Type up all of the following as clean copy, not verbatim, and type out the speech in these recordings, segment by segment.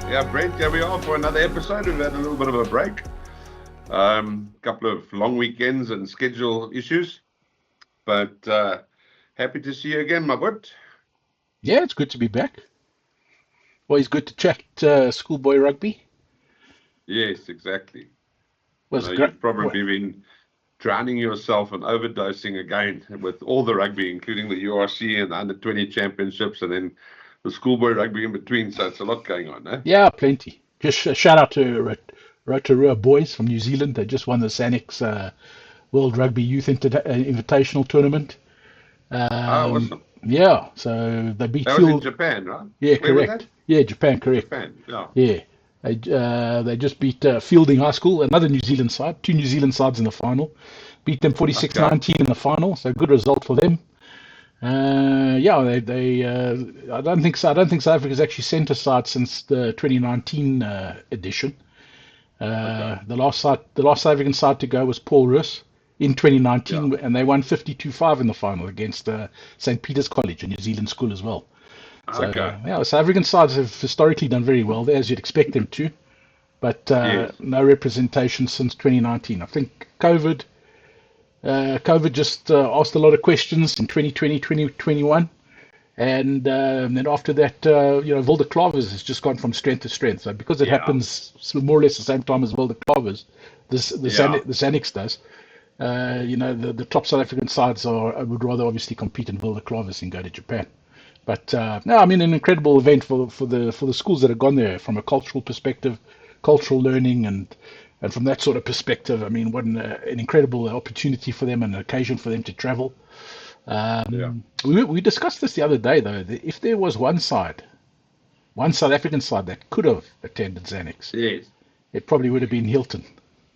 Yeah, Brent, here we are for another episode. We've had a little bit of a break. Couple of long weekends and schedule issues. But happy to see you again, my bud. Yeah, it's good to be back. Always good to chat schoolboy rugby. Yes, exactly. I Was know great. you've probably been drowning yourself and overdosing again with all the rugby, including the URC and the under-20 championships, and then the schoolboy rugby in between. So it's a lot going on, eh? Yeah, plenty. Just a shout out to Rotorua boys from New Zealand. They just won the Sanix World Rugby Youth Invitational Tournament. Oh, Um, awesome. yeah, so they beat That was in Field. Japan, right? Yeah, Where was that? correct. Yeah, Japan, correct. Japan, yeah. Yeah, they just beat Fielding High School, another New Zealand side. Two New Zealand sides in the final. Beat them Okay. 46-19 in the final. So good result for them. Yeah, I don't think so. I don't think South Africa's actually sent a side since the 2019 edition. Okay. The last South African side to go was Paul Roos in Yeah. 2019, and they won 52-5 in the final against St. Peter's College, a New Zealand school as well. So Okay. yeah, South African sides have historically done very well there, as you'd expect them to, but Yes. no representation since 2019. I think COVID just asked a lot of questions in 2020, 2021. And then after that, Wilde Clavers has just gone from strength to strength. So because it Yeah. happens more or less the same time as Wilde Clavers, Yeah. the Sanix does. The top South African sides I would rather obviously compete in Wilde Clavers than go to Japan. But no, I mean an incredible event for the schools that have gone there from a cultural perspective, cultural learning, and from that sort of perspective. I mean, what an incredible opportunity for them and an occasion for them to travel. Yeah. We discussed this the other day, though. That if there was one South African side that could have attended Xanix, Yes. it probably would have been Hilton.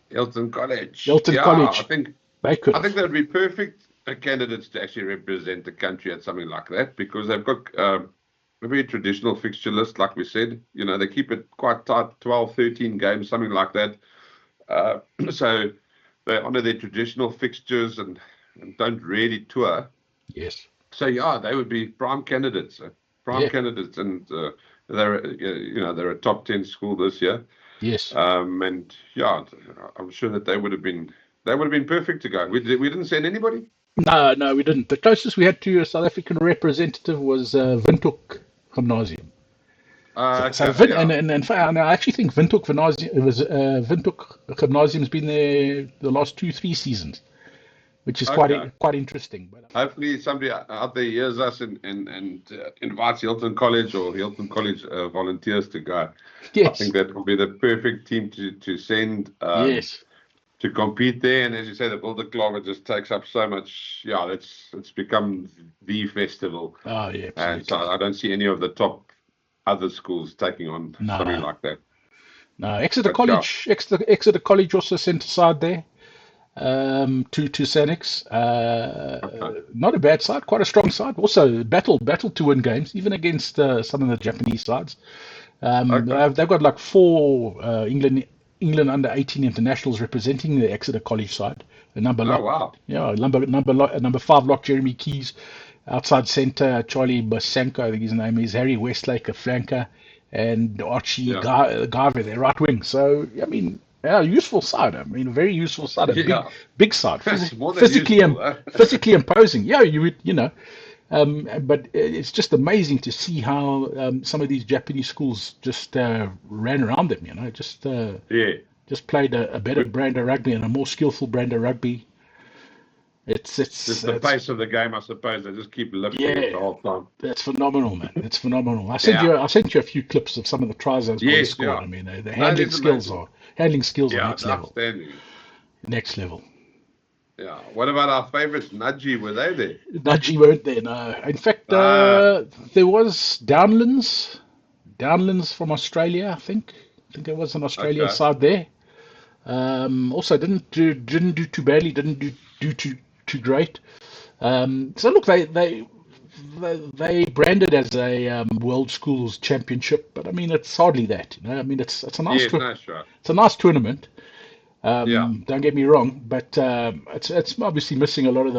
Hilton College. Hilton Yeah, I College, think they could I think have. that would be perfect candidates to actually represent the country at something like that because they've got a very traditional fixture list, like we said. They keep it quite tight, 12, 13 games, something like that. Uh, so they honor their traditional fixtures and don't really tour. Yes. So yeah, they would be prime Yeah. candidates, and they're a top 10 school this year. Yes. And yeah, I'm sure that they would have been perfect to go. We didn't send anybody. No, no, we didn't. The closest we had to a South African representative was Windhoek Gymnasium. So Okay, yeah, and in fact, and I actually think Windhoek Gymnasium's been there the last 2, 3 seasons, which is okay. quite interesting. But Hopefully somebody out there hears us and invites Hilton College or Hilton College volunteers to go. I think yes, that will be the perfect team to send yes. to compete there. And as you say, the Boulder Club just takes up so much. Yeah, it's become the festival, Oh, yeah, and so absolutely. I don't see any of the top other schools taking on something No, like that. no. But yeah, Exeter College also sent a side there to Sanix. okay, Not a bad side, quite a strong side. Also battled to win games, even against some of the Japanese sides. okay. They've got like four England under 18 internationals representing the Exeter College side. The number Oh lock, wow, yeah, number 5 lock Jeremy Keys, outside centre Charlie Basanko, I think his name is Harry Westlake, a flanker, and Archie yeah, Garvey, their right wing. So I mean, yeah, useful side. I mean, a very useful side, a yeah. big side, That's more than useful, huh? physically imposing. Yeah, but it's just amazing to see how some of these Japanese schools just ran around them. Yeah. Just played a better brand of rugby and a more skillful brand of rugby. It's Just it's the it's pace of the game, I suppose. They just keep lifting it the yeah, whole time. that's phenomenal, man. It's phenomenal. Yeah. I sent you a few clips of some of the tries those boys Yes, scored. yeah. I mean, the No, it is amazing. handling skills are Yeah, it's outstanding. next level. Yeah. What about our favorites, Nudgy? Were they there? Nudgy weren't there, no. In fact, Ah, there was Downlands from Australia, I think. I think there was an Australian okay. side there. Also didn't do too badly, didn't do too great. So look, they branded as a World Schools Championship, but I mean it's hardly that. I mean Yes, no, sure. it's a nice tournament. Yeah. Don't get me wrong, but it's obviously missing a lot of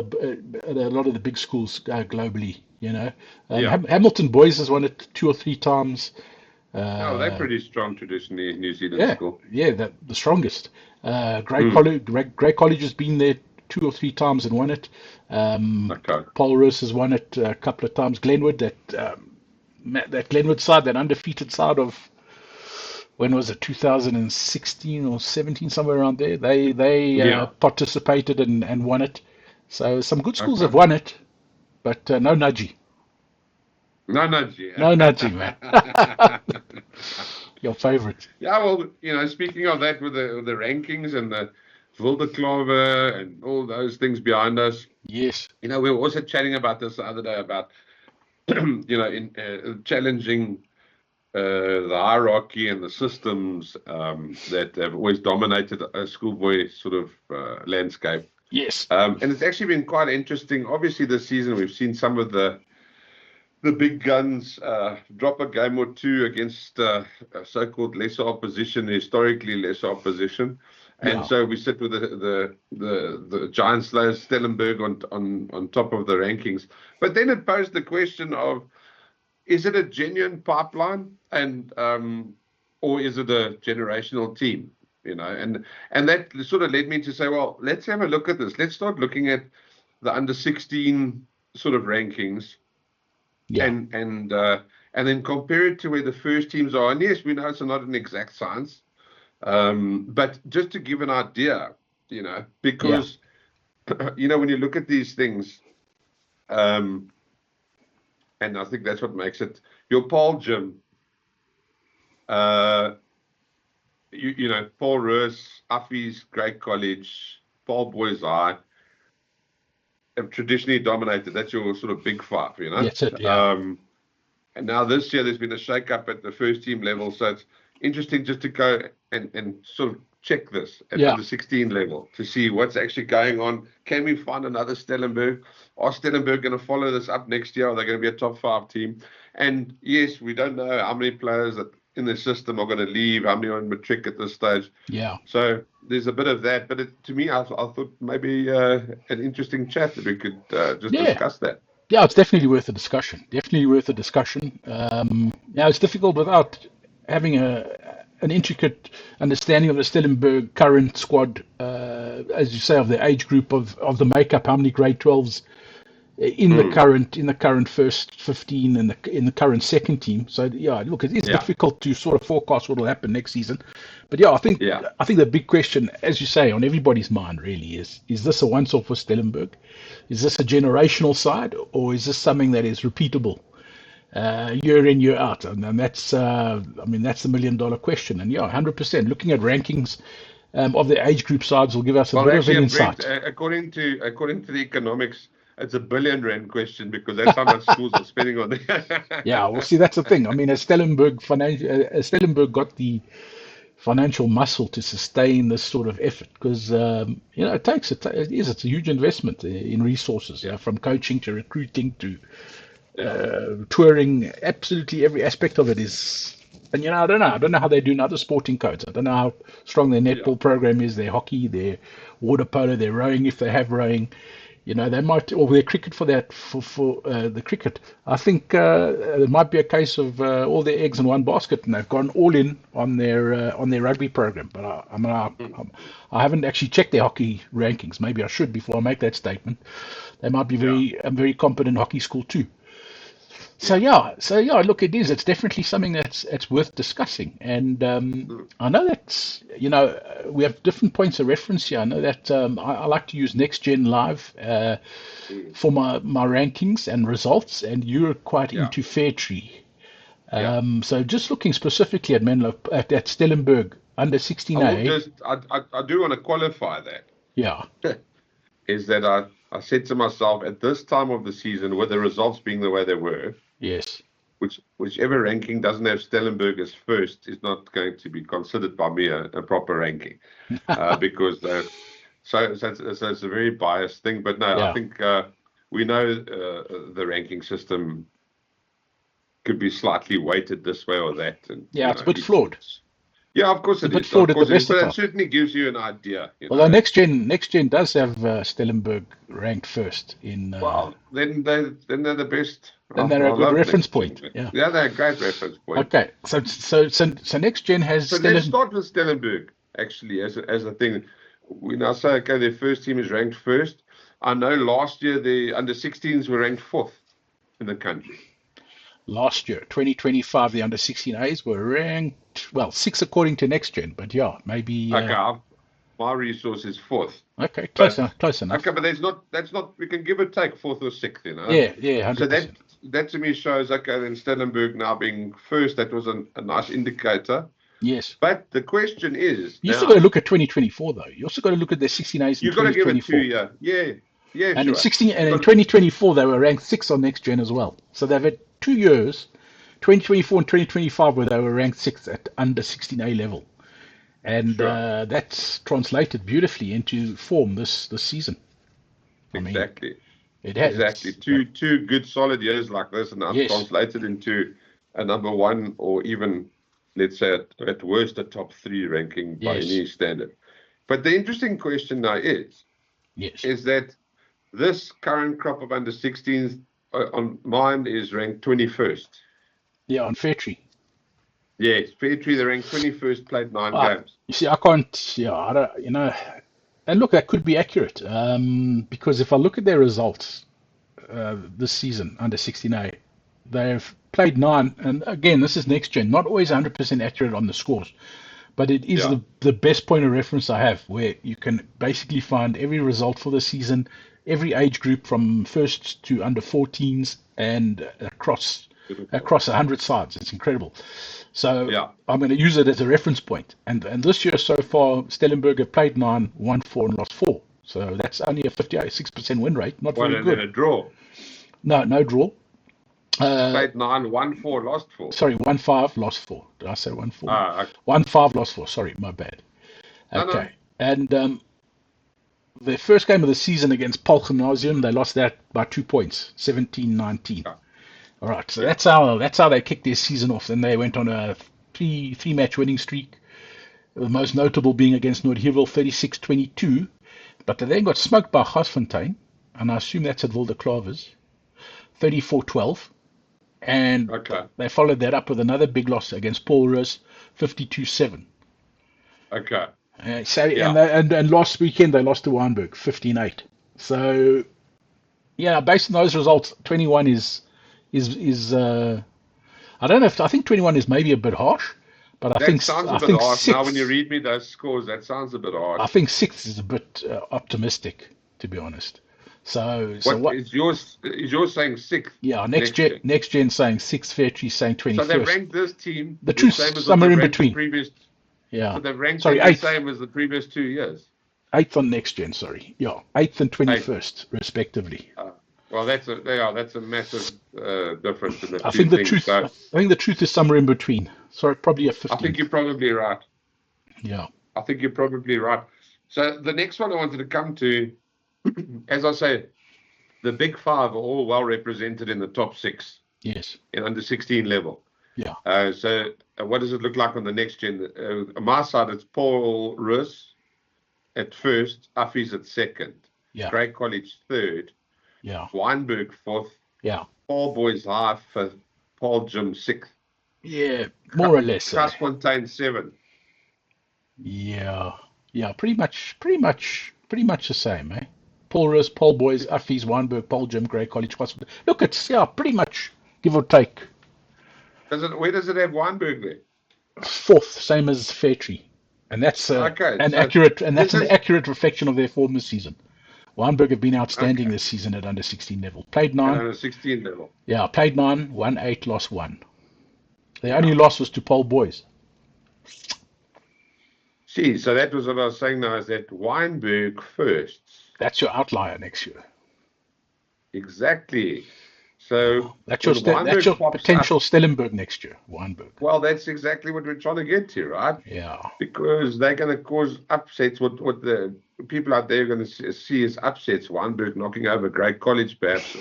the big schools globally. Yeah. Hamilton Boys has won it 2 or 3 times. No, they're Uh, pretty strong traditionally, New Zealand yeah, school. yeah, the strongest. Mm. Grey College has been there 2 or 3 times and won it. Okay. Paul Roos has won it a couple of times. Glenwood, that Glenwood side, that undefeated side of when was it, 2016 or 17, somewhere around there. They Yeah. participated and won it. So some good schools have Okay. won it, but no nudgy, No, no, gee. no nudgy, man. Your favorite? Yeah, well, speaking of that, with the rankings and the Wilderklove and all those things behind us, Yes. we were also chatting about this the other day about, in challenging the hierarchy and the systems that have always dominated a schoolboy sort of landscape. Yes. And it's actually been quite interesting. Obviously, this season we've seen some of the big guns drop a game or two against so-called lesser opposition, historically lesser opposition, and Yeah. so we sit with the giant slayers Stellenberg on top of the rankings. But then it posed the question of, is it a genuine pipeline, and or is it a generational team? And that sort of led me to say, well, let's have a look at this. Let's start looking at the under 16 sort of rankings, Yeah. and then compare it to where the first teams are. And yes, we know it's not an exact science, but just to give an idea, Yeah. because when you look at these things, um, and I think that's what makes it. Your Paul Jim, uh, Paul Roos, Affie's Great College, Paul Boys High, have traditionally dominated. That's your sort of big five. That's it. Yeah. And now this year, there's been a shake-up at the first team level. So it's interesting just to go and sort of check this at Yeah. under 16 level to see what's actually going on. Can we find another Stellenberg? Are Stellenberg going to follow this up next year? Are they going to be a top 5 team? And yes, we don't know how many players that in the system are going to leave, how many are in matric at this stage. Yeah. So there's a bit of that. But to me, I thought maybe an interesting chat that we could just Yeah. discuss that. Yeah, it's definitely worth a discussion. Definitely worth a discussion. Yeah, it's difficult without having an intricate understanding of the Stellenberg current squad, as you say, of the age group of the makeup, how many grade 12s Mm. in the current first 15 and in the current second team. So yeah, look, it is Yeah, difficult to sort of forecast what will happen next season. But yeah, yeah. I think the big question, as you say, on everybody's mind really is this a once off for Stellenberg? Is this a generational side, or is this something that is repeatable year in, year out? And that's, I mean, that's the $1 million question. And yeah, 100%. Looking at rankings of the age group sides will give us a Well, bit of an actually, Brent, insight. according to the economics, it's a billion rand question because that's how much schools are spending on Yeah, well, it. see, that's the thing. I mean, has Stellenberg got the financial muscle to sustain this sort of effort? Because it's a huge investment in resources. Yeah, from coaching to recruiting to Yeah, touring. Absolutely every aspect of it is. And I don't know how they do in other sporting codes. I don't know how strong their yeah. netball program is, their hockey, their water polo, their rowing if they have rowing. They might, or their cricket for that, for the cricket. I think it might be a case of all their eggs in one basket, and they've gone all in on their rugby program. But I haven't actually checked their hockey rankings. Maybe I should before I make that statement. They might be Yeah, a very competent hockey school too. So yeah. yeah, so yeah, look, it is. It's definitely something that's worth discussing. And Mm, I know that we have different points of reference here. I know that I like to use Next Gen Live mm, for my rankings and results, and you're quite yeah, into Fairtree. yeah. So just looking specifically at Menlo at Stellenberg under I will 16A. just, I do want to qualify that. Yeah. Is that I said to myself at this time of the season, with the results being the way they were, Yes. whichever ranking doesn't have Stellenberg as first is not going to be considered by me a proper ranking, because so it's a very biased thing. But no, I Yeah. think we know the ranking system could be slightly weighted this way or that, and Yeah. It's a bit flawed. it's Yeah, of course It's a it bit is. Of fraud at the course it is. best of But it times. certainly gives you an idea, Although next gen does have Stellenberg ranked first in. Well, then they're the best. Then I they're a good love reference next gen. point. Yeah. Yeah, they're a great reference point. Okay. So next gen has So let's Stellenberg. start with Stellenberg, actually, as a thing. We now say, okay, their first team is ranked first. I know last year the under 16s were ranked fourth in the country. Last year, 2025, the under 16As were ranked, well, six according to next gen, but yeah, maybe. Okay, my resource is fourth. Okay, close But enough. Close enough. okay, but that's not we can give or take fourth or sixth, Yeah, So 100%. that to me shows, okay, then Stellenberg now being first, that was a nice indicator. Yes. But the question is You still got to now, look at 2024 though. You also got to look at their 16As in you've got to give it 2024. 2 year. Yeah, And in sure. 16 and in 2024 they were ranked sixth on next gen as well. So they've had 2 years, 2024 and 2025, where they were ranked sixth at under 16A level, and Sure. that's translated beautifully into form this season. I mean, Exactly. it has. Exactly. Two good solid years like this, and now Yes. translated into a number one, or even, let's say, at worst, a top three ranking by Yes. any standard. But the interesting question now is Yes. that this current crop of under 16s on mine is ranked 21st. Yeah, on Fairtree. Yes, Fairtree, they ranked 21st, played 9 games. You see, I can't. Yeah, I don't. And look, that could be accurate, because if I look at their results this season under 16A, they've played nine, and again, this is next gen, not always 100% accurate on the scores, but it is Yeah. the best point of reference I have, where you can basically find every result for the season, every age group from first to under 14s, and across 100 sides. It's incredible. So Yeah. I'm going to use it as a reference point. And this year so far, Stellenberg have played 9, won 4, and lost 4. So that's only a 56% win rate. Not Well, very and then good. a draw. No draw. Played 9, won 4, lost 4. Sorry, 1-5, lost 4. Did I say 1-4? Ah, 1-5, lost 4. Sorry, my bad. no. Okay. And their first game of the season against Paul Gymnasium, they lost that by 2 points, 17-19. Yeah. All right, so that's how they kicked their season off. Then they went on a three match winning streak. The most notable being against Noordheuvel, 36-22. But they then got smoked by Gasfontein, and I assume that's at Wilde Clavers, 34-12. And Okay. they followed that up with another big loss against Paul Rus, 52-7. Okay. And last weekend they lost to Wynberg, 15-8. So, yeah, based on those results, 21 is I don't know if I think 21 is maybe a bit harsh, but That sounds a bit harsh. six, Now, when you read me those scores, that sounds a bit harsh. I think sixth is a bit optimistic, to be honest. So what is yours? Is yours saying sixth? Yeah, next gen saying sixth, Fairtree saying 21st. So they ranked this team the truth same as somewhere in the between. Previous, yeah. So they ranked eighth. the same as the previous 2 years. Eighth on next gen, sorry. Yeah, eighth and 21st, respectively. Well, that's a massive difference in the I two think the things. truth. So, I think the truth is somewhere in between. Sorry, probably a 15. I think you're probably right. Yeah. I think you're probably right. So the next one I wanted to come to, as I say, the big five are all well represented in the top 6. Yes. In under 16 level. Yeah. So what does it look like on the next gen? On my side, it's Paul Rus at first, Affie's at second, Yeah. Grey College third, Yeah. Wynberg fourth, Yeah. Paul Boys High fifth, Paul Gym sixth. Yeah, more or less. Gasfontein seventh. Yeah. Yeah, pretty much the same, eh? Paul Rus, Paul Boys, Affie's, Wynberg, Paul Gym, Grey College. Look, it's pretty much give or take. Where does it have Wynberg there? Fourth, same as Fairtree, and that's an accurate reflection of their form this season. Wynberg have been outstanding this season at under 16 level. Played 9. Under 16 level. Yeah, played 9, won 8, lost 1. The only loss was to Paul Boys. See, so that was what I was saying now, is that Wynberg first. That's your outlier next year. Exactly. So that's your potential Stellenberg next year, Wynberg. Well, that's exactly what we're trying to get to, right? Yeah. Because they're going to cause upsets. What the people out there are going to see is upsets. Wynberg knocking over Grey College, perhaps,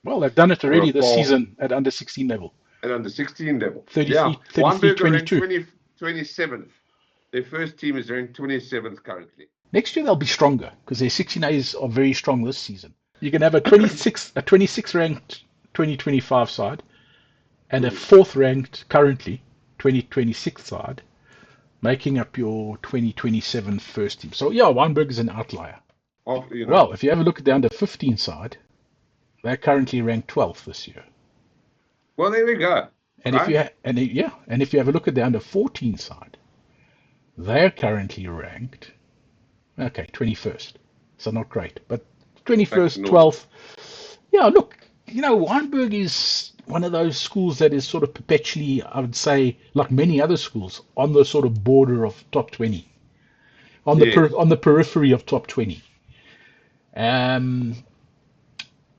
well, they've done it already this season at under 16 level. At under 16 level. 33, 22. 27th Their first team is ranked 27th currently. Next year they'll be stronger because their 16As are very strong this season. You can have a 26 ranked 2025 side and a fourth ranked currently 2026 side, making up your 2027 first team. So yeah, Weinberg is an outlier. Well, if you have a look at the under 15 side, they're currently ranked 12th this year. Well, there we go. And if you have a look at the under 14 side, they're currently ranked 21st. So not great, but 21st, 12th. Yeah, look, Weinberg is one of those schools that is sort of perpetually, I would say, like many other schools, on the sort of border of top 20, on the periphery of top 20.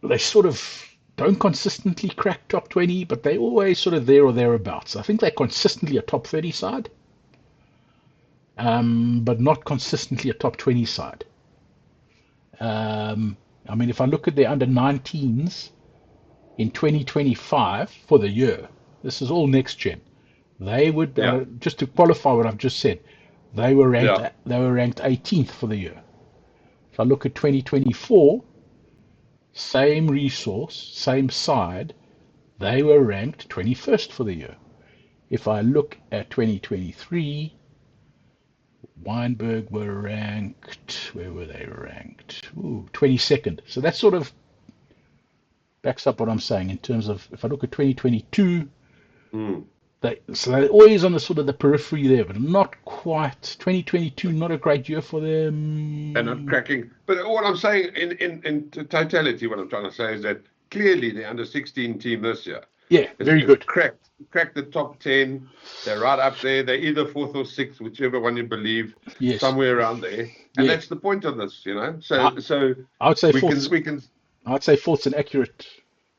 They sort of don't consistently crack top 20, but they're always sort of there or thereabouts. I think they're consistently a top 30 side, but not consistently a top 20 side. I mean, if I look at the under 19s in 2025 for the year, this is all next gen. They would just to qualify what I've just said, they were ranked 18th for the year. If I look at 2024, same resource, same side, they were ranked 21st for the year. If I look at 2023, Weinberg were ranked, where were they ranked? 22nd. So that sort of backs up what I'm saying in terms of, if I look at 2022, they're always on the sort of the periphery there, but not quite. 2022, not a great year for them. They're not cracking. But what I'm saying in totality, what I'm trying to say is that clearly the under 16 team this year, very good. Cracked the top 10. They're right up there. They're either 4th or 6th, whichever one you believe. Yes. Somewhere around there. And that's the point of this, So I would say we can. I'd say 4th's an accurate.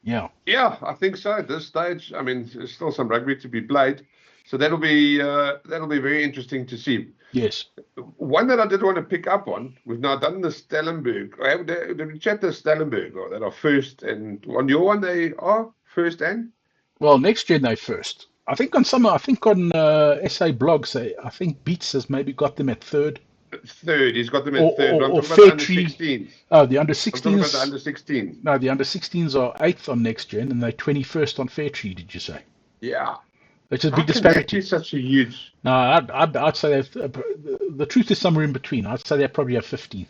Yeah. Yeah, I think so at this stage. I mean, there's still some rugby to be played, so that'll be very interesting to see. Yes. One that I did want to pick up on, we've now done the Stellenberg. Did we chat the Stellenberg that are first, and on your one they are first and? Well, next gen they first. I think on SA blogs, I think Beats has maybe got them at third. Third, he's got them at third. Or Fair Tree. Oh, the under 16s. I'm talking about the under 16s. No, the under 16s are 8th on next gen, and they're 21st on Fair Tree. Did you say? Yeah. Which is a big disparity. It's such a huge. No, I'd say the truth is somewhere in between. I'd say they're probably a 15th.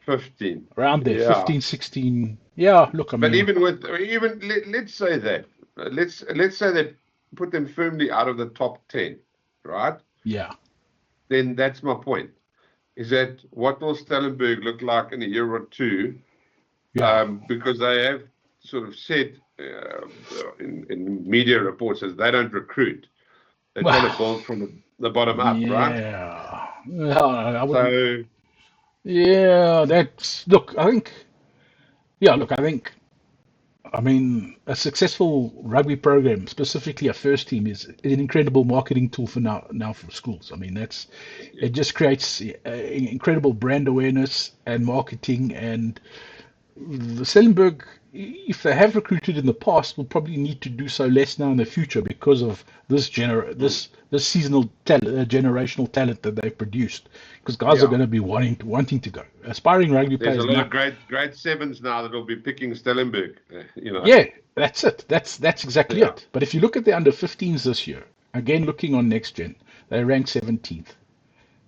15. Around there, 15, 16. Yeah, look, I mean. But let's say that. Let's say they put them firmly out of the top 10, right? Yeah. Then that's my point. Is that what will Stellenberg look like in a year or two? Yeah. Because they have sort of said in media reports that they don't recruit. They're trying to build from the bottom up, right? Yeah. No, I wouldn't. Yeah, that's I mean, a successful rugby program, specifically a first team, is an incredible marketing tool for now for schools. I mean, it just creates incredible brand awareness and marketing. And the Stellenberg, if they have recruited in the past, will probably need to do so less now in the future because of this seasonal generational talent that they've produced. Because guys are going to be wanting to go. Aspiring rugby players. There's a lot of grade sevens now that will be picking Stellenberg. Yeah, that's it. That's exactly it. But if you look at the under 15s this year, again looking on next gen, they ranked 17th.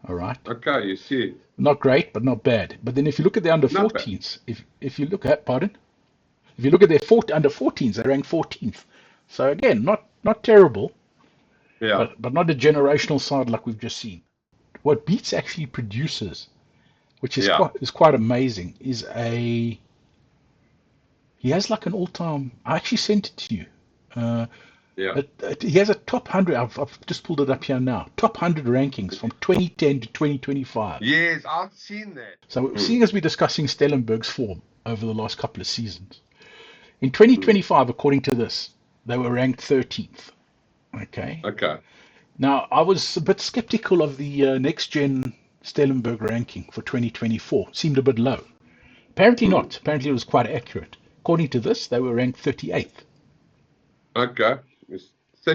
All right. Okay, you see. Not great, but not bad. But then if you look at the under 14s, if you look at if you look at their under 14s, they rank 14th. So again, not terrible. Yeah. But not a generational side like we've just seen. What Beats actually produces, which is quite amazing, is he has like an all-time. I actually sent it to you. He has a top 100. I've just pulled it up here now. Top 100 rankings from 2010 to 2025. Yes, I've seen that. So seeing as we're discussing Stellenberg's form over the last couple of seasons, in 2025, according to this, they were ranked 13th. Okay. Now, I was a bit skeptical of the next-gen Stellenberg ranking for 2024. Seemed a bit low. Apparently not. Apparently it was quite accurate. According to this, they were ranked 38th. Okay.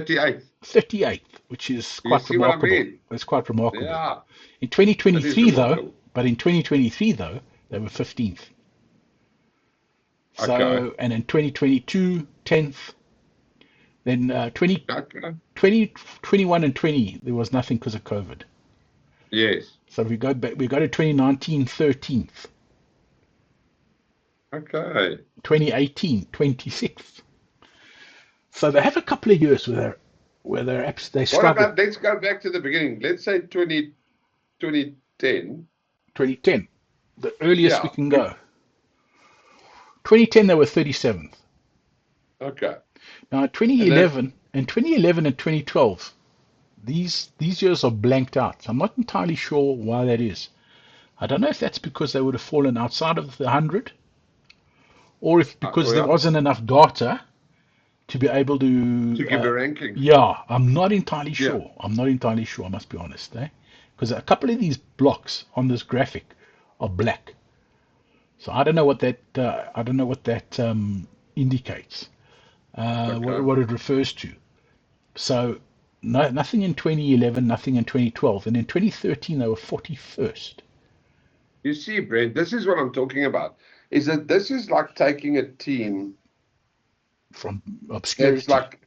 38th. 38th, which is You quite see what I remarkable. mean? It's quite remarkable. Yeah, In that is 2023, though, remarkable. but in 2023, though, they were 15th. Okay. So, and in 2022, 10th. Then 20, Okay. 20, 21 and 20, there was nothing because of COVID. Yes. So we go back, we go to 2019, 13th. Okay. 2018, 26th. So they have a couple of years where they What struggle. about, let's go back to the beginning. Let's say 2010. 2010, the earliest we Yeah. can go. 2010 they were 37th. Okay. Now And then, 2011 and 2012, these years are blanked out. I'm not entirely sure why that is. I don't know if that's because they would have fallen outside of the 100, or if because there yeah, wasn't enough data to be able to to. give a ranking. Yeah, I'm not entirely Yeah. sure. I'm not entirely sure. I must be honest, because a couple of these blocks on this graphic are black. So I don't know what that. I don't know what that indicates. Okay. What it refers to. So no, nothing in 2011, nothing in 2012, and in 2013 they were 41st. You see, Brent, this is what I'm talking about. Is that this is like taking a team From that's obscurity. like,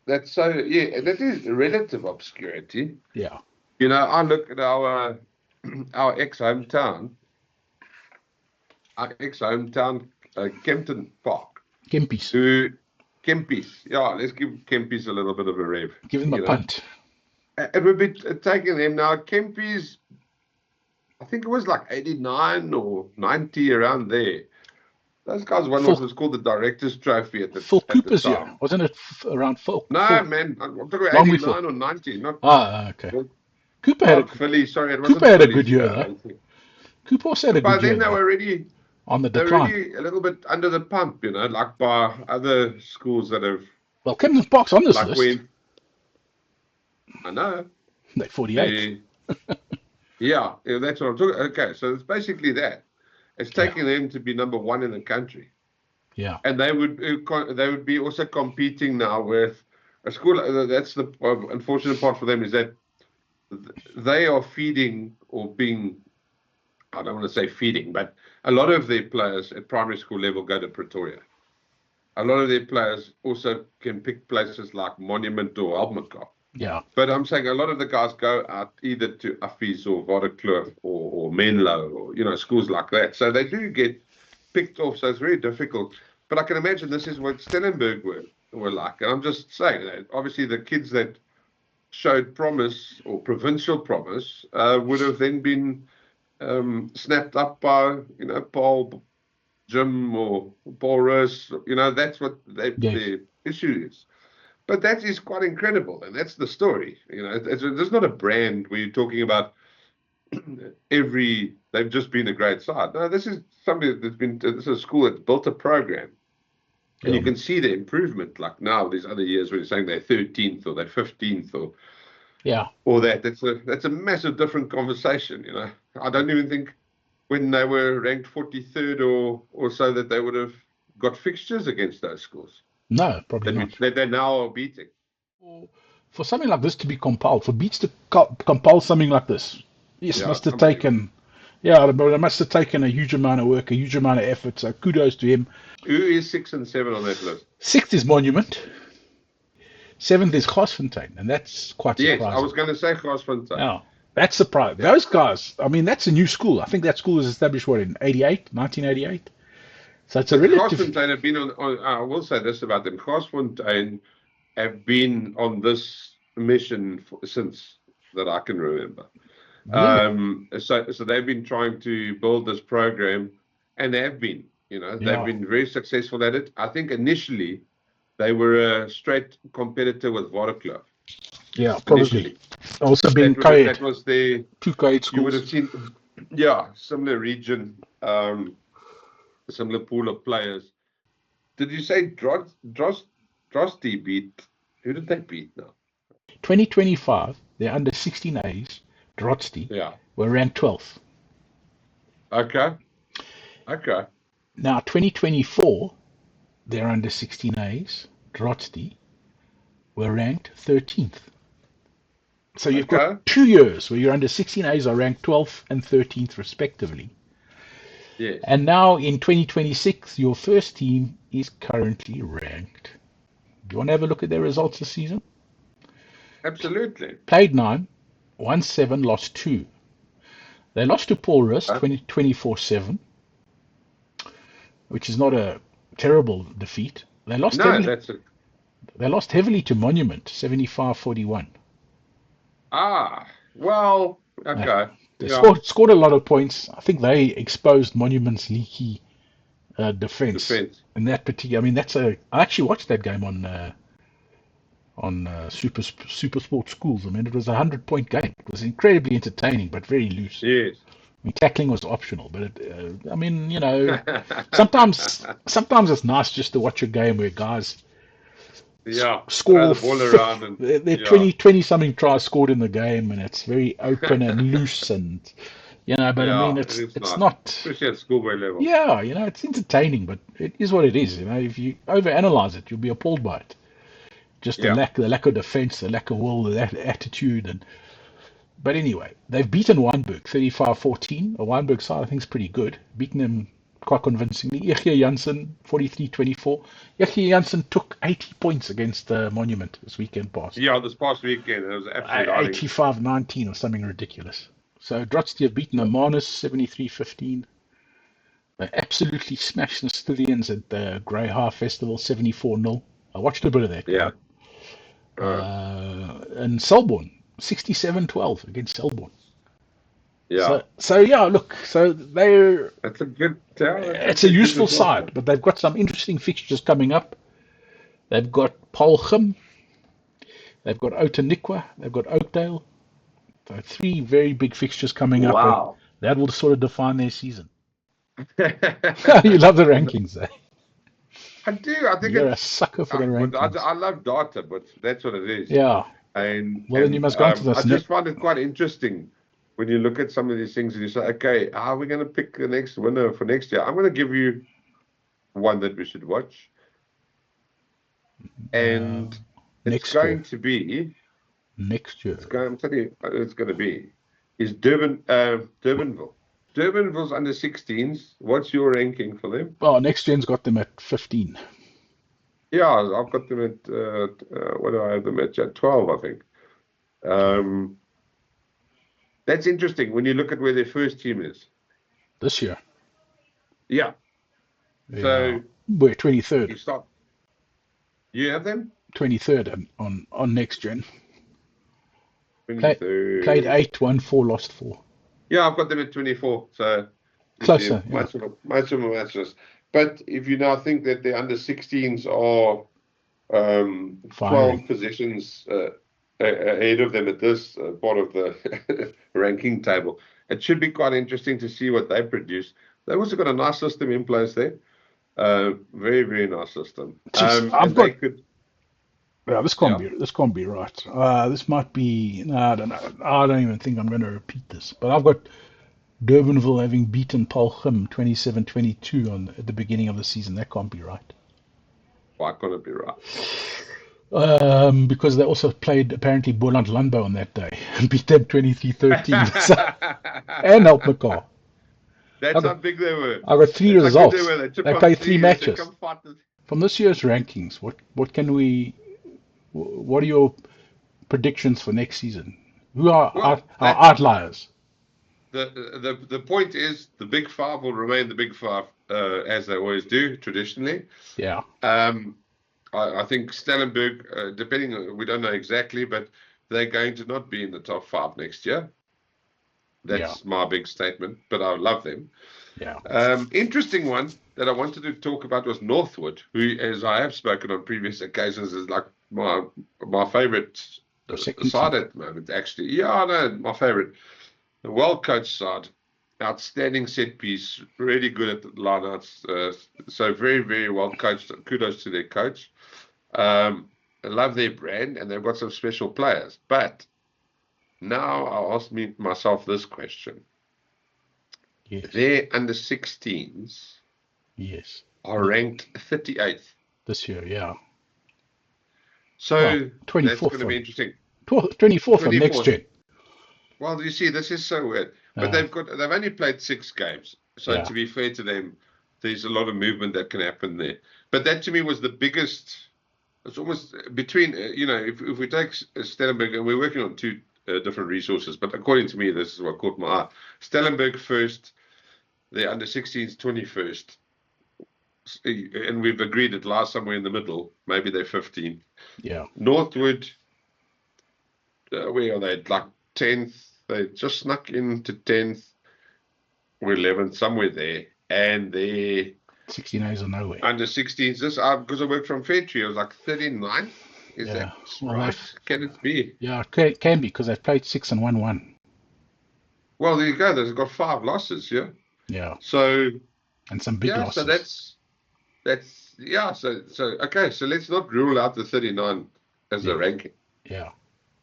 that's so, yeah, that is relative obscurity. Yeah. You know, I look at our ex-hometown, Kempton Park, Kempis. who, Kempies, yeah, let's give Kempies a little bit of a rev, Give them a you know. punt. It would be taking them now. Kempies, I think it was like 89 or 90 around there. Those guys won what Phil, was called the Director's Trophy at Phil the Cooper's here. time. Wasn't it around Phil? No, Phil. man, I'm talking about Long before. 89 or 90, not Okay. Cooper had a Philly. Sorry, it Cooper wasn't had a good Phillies. year Yeah, though. I think. Cooper also had a But by good year then though. On the they're decline. already a little bit under the pump, you know, like by other schools that have, Well, Kempton Park's on this like list. when, I know, They're 48th. they, yeah, that's what I'm talking. Okay, so it's basically that. It's Yeah. taking them to be number one in the country. Yeah. And they would be also competing now with a school. That's the unfortunate part for them, is that they are feeding, or being, I don't want to say feeding, but a lot of their players at primary school level go to Pretoria. A lot of their players also can pick places like Monument or Almacar. Yeah. But I'm saying a lot of the guys go out either to Affies or Waterkloof or Menlo, or, you know, schools like that. So they do get picked off. So it's very difficult. But I can imagine this is what Stellenberg were like. And I'm just saying that obviously the kids that showed promise, or provincial promise, would have then been snapped up by, you know, Paul, Jim, or Paul Roos. You know, that's what Yes. their issue is. But that is quite incredible, and that's the story. You know, there's not a brand where you're talking about they've just been a great side. No, this is somebody this is a school that's built a program, and Yeah. you can see the improvement. Like now, these other years where you're saying they're 13th or they're 15th Yeah. or that. That's a massive different conversation. You know, I don't even think when they were ranked 43rd or so that they would have got fixtures against those schools No, probably not. that they now are beating. For something like this to be compiled, for Beats to compile something like this, yes, Yeah, must it's have unbelievable. taken, yeah, it must have taken a huge amount of work, a huge amount of effort. So kudos to him. Who is 6 and 7 on that list? Sixth is Monument. Seventh is Garsfontein, and that's quite Yes, I surprising. was going to say Garsfontein. Yeah, that's surprising. Those guys, I mean, that's a new school. I think that school was established, what, in 1988? So it's a But relative. Garsfontein have been I will say this about them. Garsfontein have been on this mission since that I can remember. Really? So they've been trying to build this program, and they have been, you know, they've Yeah. been very successful at it. I think initially they were a straight competitor with Waterkloof. Yeah, probably. Initially, Also being that co-ed, was their. two co-ed You would schools. have seen, yeah, similar region, similar pool of players. Did you say Drosty beat? Who did they beat now? 2025, they're under 16As, Drotsty, Yeah. were ranked 12th. Okay. Okay. Now, 2024, they're under 16As, Drotsty, were ranked 13th. So you've Okay. got 2 years where your under 16As are ranked 12th and 13th respectively. Yes. And now in 2026, your first team is currently ranked. Do you want to have a look at their results this season? Absolutely. Played 9, won 7, lost 2. They lost to Paul Rist Huh? 24-7, which is not a terrible defeat. They lost No, heavily. that's it. They lost heavily to Monument 75-41. Well, Uh, okay. they Yeah. scored a lot of points. I think they exposed Monument's leaky defense Defense. in that particular. I mean, I actually watched that game on Super Sport Schools. I mean, it was a 100-point game. It was incredibly entertaining, but very loose. Yes. I mean, tackling was optional, but I mean, sometimes it's nice just to watch a game where guys Yeah. Throw score the ball around and they're yeah. 20 something tries scored in the game, and it's very open and loose, and but I mean, Yeah, it it's is it's nice. not. Especially at schoolboy level. Yeah, it's entertaining, but it is what it is. If you overanalyze it, you'll be appalled by it. Just Yeah. the lack of defense, the lack of will, the attitude, but anyway, they've beaten Wynberg 35-14. A Wynberg side I think is pretty good. Beaten them quite convincingly. Yechia Janssen 43-24. Yechia Janssen took 80 points against Monument this weekend past. Yeah, this past weekend it was absolutely 85-19 or something ridiculous. So Drotsky have beaten Amanus 73-15. They absolutely smashed the Scythians at the Grey Half Festival 74-0. I watched a bit of that yeah. game. And Selborne 67-12 against Selborne. Yeah. So yeah, look, so That's a good tell. That's it's a actually good useful result. side, but they've got some interesting fixtures coming up. They've got Polchum, they've got Outeniqua, they've got Oakdale. So 3 very big fixtures coming up, and Wow. that will sort of define their season. You love the rankings, eh? I do. I think You're a it's. sucker for the But rankings. I love data, but that's what it is. Yeah. And Well, then you must go into I this. just find it quite interesting when you look at some of these things and you say, okay, how are we going to pick the next winner for next year? I'm going to give you one that we should watch, and it's Next year. going to be. Next year. I'm telling you, it's going to be is Durbanville. Durbanville's under 16s. What's your ranking for them? Oh, next gen's got them at 15. Yeah, I've got them at what do I have them at? 12, I think. That's interesting when you look at where their first team is. This year. Yeah. Yeah. So We're 23rd. you start. You have them? 23rd on next gen. 23rd. Played 8, won 4, lost 4. Yeah, I've got them at 24. So Closer. Yeah. much of a matches. But if you now think that the under 16s are 12 positions ahead of them at this part of the ranking table, it should be quite interesting to see what they produce. They've also got a nice system in place there. Very, very nice system. I've got. Yeah, this can't be right. This might be. No, I don't know. I don't even think I'm going to repeat this. But I've got Durbanville having beaten Polchum 27-22 at the beginning of the season. That can't be right. Why can't it be right? Because they also played apparently Boland Landbou on that day and beat them 23-13. And Help McCall. That's how big they were. I got 3 results. They played 3 matches. From this year's rankings, what are your predictions for next season? Who are our outliers? The point is the Big Five will remain the Big Five as they always do traditionally. Yeah. I think Stellenberg, depending, we don't know exactly, but they're going to not be in the top 5 next year. That's my big statement, but I love them. Yeah. Interesting one that I wanted to talk about was Northwood, who, as I have spoken on previous occasions, is like my favorite side at the moment, actually. Yeah, I know, my favorite. A well-coached side, outstanding set piece, really good at the lineouts. So very, very well coached. Kudos to their coach. I love their brand, and they've got some special players. But now I'll ask myself this question. Yes. Their under 16s are ranked 38th. This year, yeah. So that's 24th going to be on interesting. 24th on next 24th. gen. Well, you see, this is so weird. But they've only played 6 games. So to be fair to them, there's a lot of movement that can happen there. But that to me was the biggest. It's almost between, if we take Stellenberg, and we're working on 2 different resources, but according to me, this is what caught my eye. Stellenberg first, the under 16s 21st, and we've agreed it lies somewhere in the middle. Maybe they're 15. Yeah. Northwood, where are they? Like 10th. They just snuck into 10th or 11th, somewhere there. And they 16As are nowhere. under 16s. This because I worked from Fairtree, I was like 39th. Is that right? Can it be? Yeah, it can be because they've played 6 and 1-1. Well, there you go. They've got 5 losses, yeah. Yeah. So and some big losses. So that's So okay. So let's not rule out the 39 as a ranking. Yeah.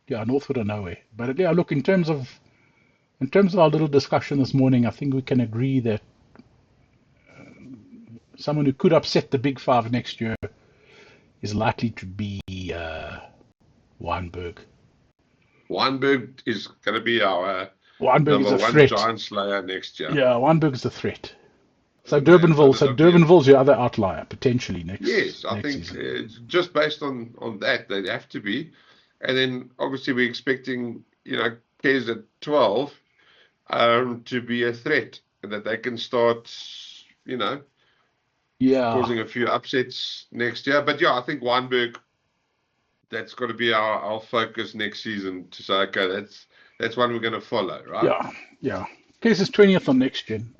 Northwood are nowhere. But yeah, look, in terms of our little discussion this morning, I think we can agree that someone who could upset the Big 5 next year is likely to be Weinberg. Weinberg is going to be our Weinberg number is a 1 threat. giant slayer next year. Yeah, Weinberg is a threat. So Durbanville's your other outlier potentially next. Yes, I think just based on that, they'd have to be. And then obviously we're expecting, Kes at 12 to be a threat, and that they can start, causing a few upsets next year. But I think Weinberg, that's got to be our focus next season to say, okay, that's one we're going to follow, right? Yeah. Kes is 20th on next gen.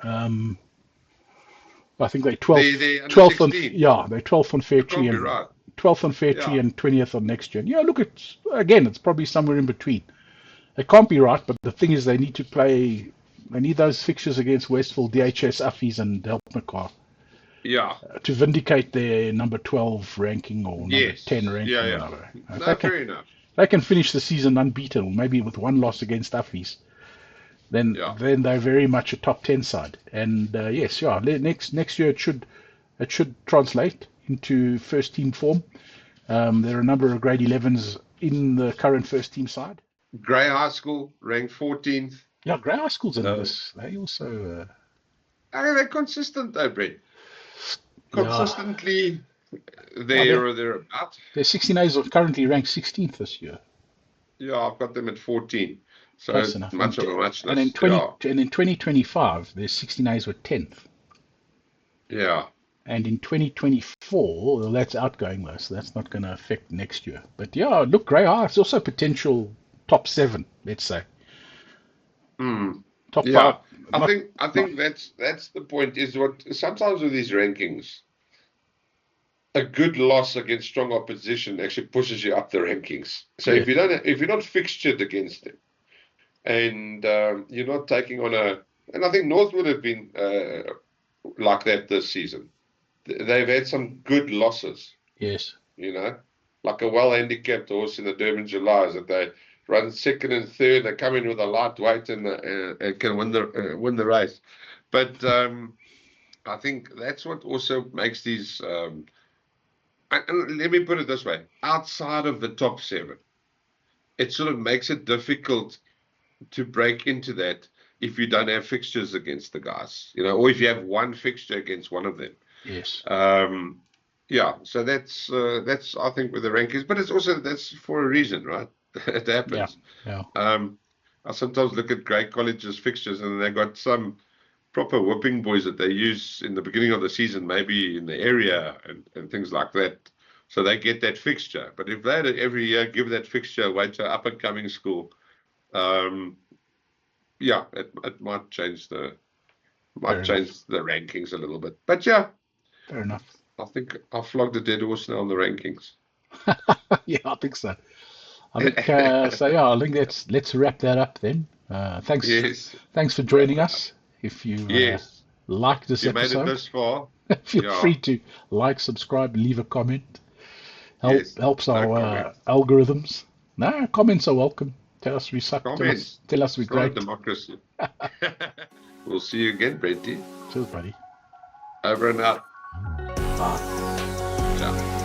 I think they're 12th on. Yeah, they're 12th on Fairtree and 12th on Fairtree and 20th on next gen. Yeah, look, it's probably somewhere in between. It can't be right, but the thing is, they need to play. They need those fixtures against Westville, DHS, Affies, and Helpmacar. Yeah. To vindicate their number 12 ranking or number 10 ranking. Yeah. Fair enough. They can finish the season unbeaten, maybe with 1 loss against Affies. Then they're very much a top 10 side. And next year it should translate into first team form. There are a number of grade 11s in the current first team side. Grey High School ranked 14th. Yeah, Grey High School's in this. They also. They're consistent though, Brett. Consistently there or thereabout. Their 16As are currently ranked 16th this year. Yeah, I've got them at 14. So much of a muchness. And in 2025, their 16As were 10th. Yeah. And in 2024, well, that's outgoing though, so that's not going to affect next year. But yeah, look, Grey High, it's also potential top 7, let's say. Top 5. I think that's the point. Is what sometimes with these rankings, a good loss against strong opposition actually pushes you up the rankings. So if you're not fixtured against them, and you're not taking on and I think North would have been like that this season. They've had some good losses. Yes. Like a well-handicapped horse in the Durban July, that they run 2nd and 3rd. They come in with a lightweight and can win the race. But I think that's what also makes these. And let me put it this way: outside of the top 7, it sort of makes it difficult to break into that if you don't have fixtures against the guys, or if you have one fixture against one of them. Yes. So that's I think with the rankings, but that's for a reason, right? It happens. Yeah. I sometimes look at Grey College's fixtures, and they got some proper whipping boys that they use in the beginning of the season, maybe in the area and things like that. So they get that fixture. But if they every year give that fixture away to up and coming school, it might change the rankings a little bit. But fair enough. I think I flogged a dead horse now on the rankings. Yeah, I think so. I think I think let's wrap that up then. Thanks for joining us. If you like this episode, made it this far, feel free to like, subscribe, leave a comment. Helps our algorithms. No, comments are welcome. Tell us we suck. Tell us we're great. Democracy. We'll see you again, Brenty. Cheers, buddy. Over and out. Bye. Ciao.